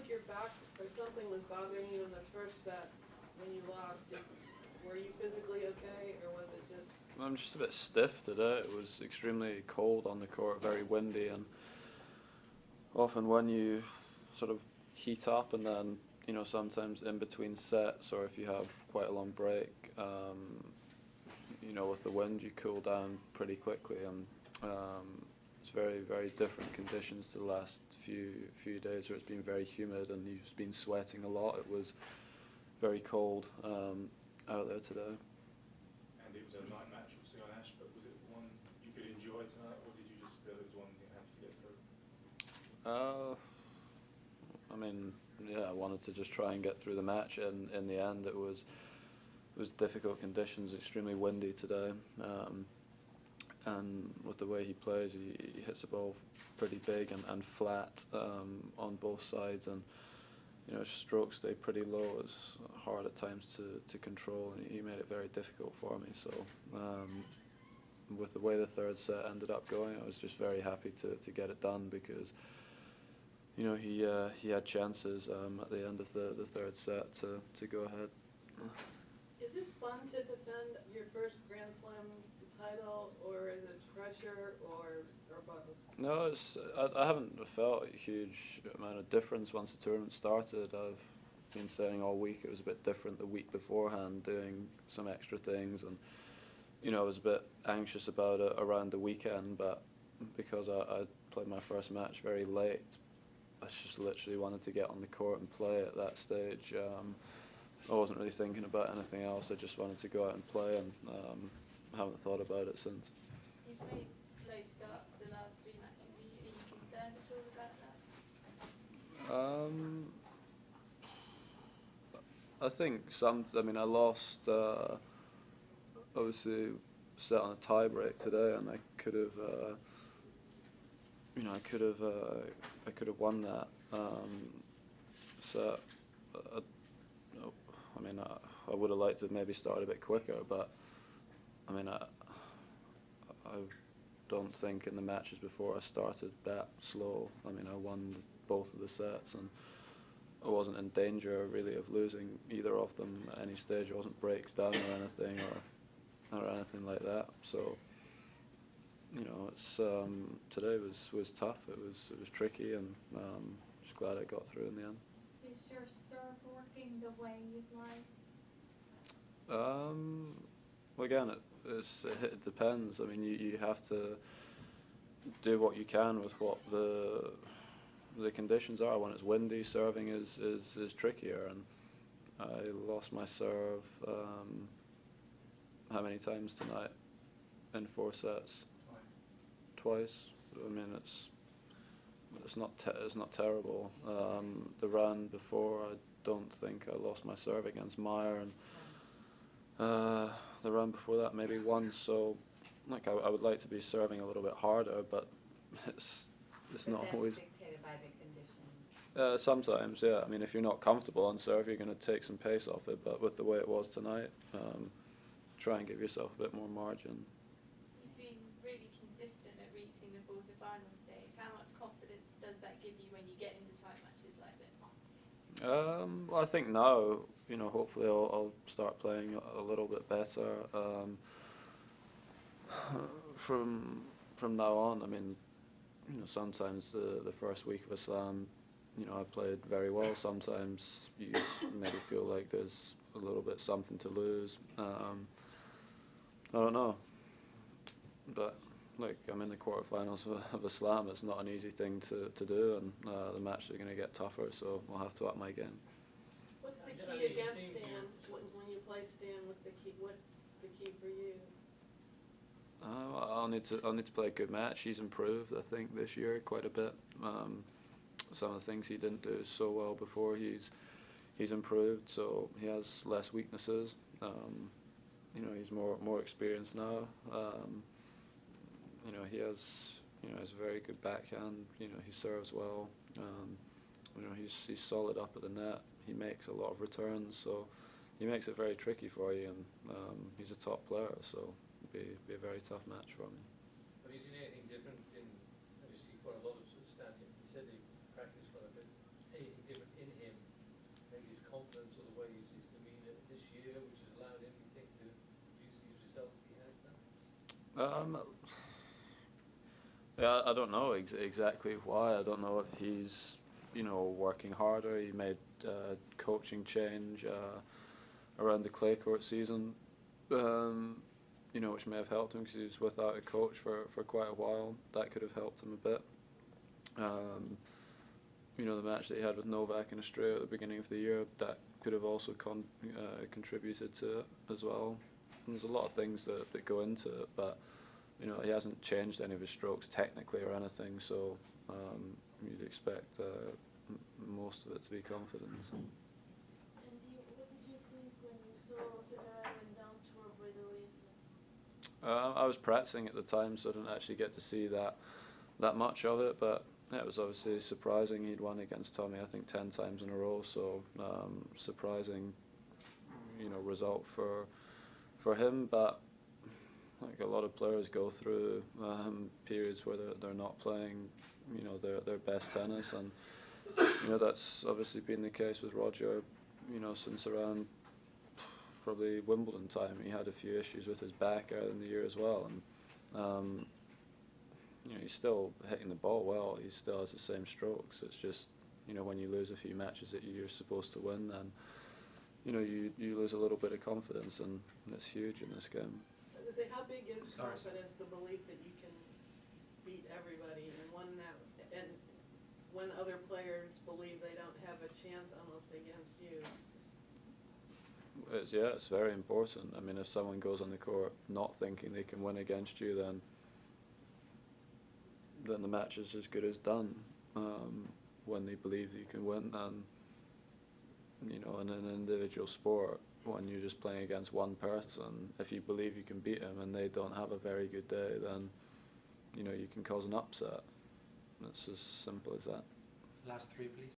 like your back or something was bothering you in the first set when you lost. Were you physically okay, or was it just? I'm just a bit stiff today. It was extremely cold on the court, very windy, and often when you sort of heat up and then, sometimes in between sets, or if you have quite a long break, with the wind, you cool down pretty quickly, and it's very, very different conditions to the last few days where it's been very humid and you've been sweating a lot. It was very cold out there today. And it was a night match, obviously on Ash, but was it one you could enjoy tonight, or did you just feel it was one you had to get through? I mean, yeah, I wanted to just try and get through the match, and in the end, it was difficult conditions, extremely windy today, and with the way he plays, he hits the ball pretty big and flat on both sides, and his strokes stay pretty low. It's hard at times to control, and he made it very difficult for me. So with the way the third set ended up going, I was just very happy to get it done, because he had chances at the end of the third set to go ahead. Is it fun to defend your first Grand Slam title, or is it pressure, or both? No, I haven't felt a huge amount of difference once the tournament started. I've been saying all week it was a bit different the week beforehand, doing some extra things, and I was a bit anxious about it around the weekend, but because I played my first match very late, I just literally wanted to get on the court and play at that stage. I wasn't really thinking about anything else. I just wanted to go out and play, and haven't thought about it since. You've made slow starts the last three matches. Are you concerned at all about that? I think I mean, I lost, obviously, set on a tie break today, and I could have, I could have won that. So, I mean, I would have liked to maybe start a bit quicker, but I mean, I don't think in the matches before I started that slow. I mean, I won both of the sets, and I wasn't in danger really of losing either of them at any stage. It wasn't breaks down or anything, or anything like that. So, it's today was tough. It was tricky, and just glad I got through in the end. Is your serve working the way you'd like? Well, again, it depends. I mean, you have to do what you can with what the conditions are. When it's windy, serving is trickier, and I lost my serve how many times tonight in four sets? Twice. I mean, it's not terrible. The run before, I don't think I lost my serve against Meyer, and the run before that maybe once. So, like, I would like to be serving a little bit harder, but it's not always dictated by the conditions. Sometimes, yeah. I mean, if you're not comfortable on serve, you're going to take some pace off it. But with the way it was tonight, try and give yourself a bit more margin. You've been really consistent at reaching the quarter-final stage. How much confidence does that give you when you get into tight matches like this? Well, I think now, hopefully I'll start playing a little bit better. From now on, I mean, sometimes the first week of a slam, I played very well. Sometimes you maybe feel like there's a little bit something to lose. I don't know, but like, I'm in the quarterfinals of a slam. It's not an easy thing to do, and the matches are going to get tougher, so I'll have to up my game. What's the key against Stan? When you play Stan, what's the key for you? I'll need to play a good match. He's improved, I think, this year quite a bit. Some of the things he didn't do so well before, he's improved. So he has less weaknesses. He's more experienced now. He has a very good backhand. He serves well. He's solid up at the net. He makes a lot of returns, so he makes it very tricky for you. And he's a top player, so it'd be a very tough match for me. Have you seen anything different in? You see quite a lot of Stan. He said he practiced quite a bit. Anything different confidence or the way he's his demeanour this year, which has allowed him, you think, to produce these results he has done? Yeah, I don't know exactly why. I don't know if he's, working harder. He made coaching change around the clay court season, which may have helped him because he was without a coach for quite a while. That could have helped him a bit. The match that he had with Novak in Australia at the beginning of the year, that could have also contributed to it as well. And there's a lot of things that go into it, but he hasn't changed any of his strokes technically or anything, so you'd expect most of it to be confidence. And what did you think when you saw Federer went down to Robredo? I was practicing at the time, so I didn't actually get to see that much of it, but it was obviously surprising. He'd won against Tommy, I think, 10 times in a row, so surprising, result for him. But like a lot of players go through periods where they're not playing, their best tennis, and that's obviously been the case with Roger, since around probably Wimbledon time. He had a few issues with his back earlier in the year as well, and he's still hitting the ball well. He still has the same strokes. It's just, when you lose a few matches that you're supposed to win, then you lose a little bit of confidence, and it's huge in this game. I was gonna say, how big is confidence, the belief that you can beat everybody, and when other players believe they don't have a chance almost against you? It's very important. I mean, if someone goes on the court not thinking they can win against you, then the match is as good as done. When they believe that you can win, and in an individual sport, when you're just playing against one person, if you believe you can beat them and they don't have a very good day, then you can cause an upset. It's as simple as that. Last three, please.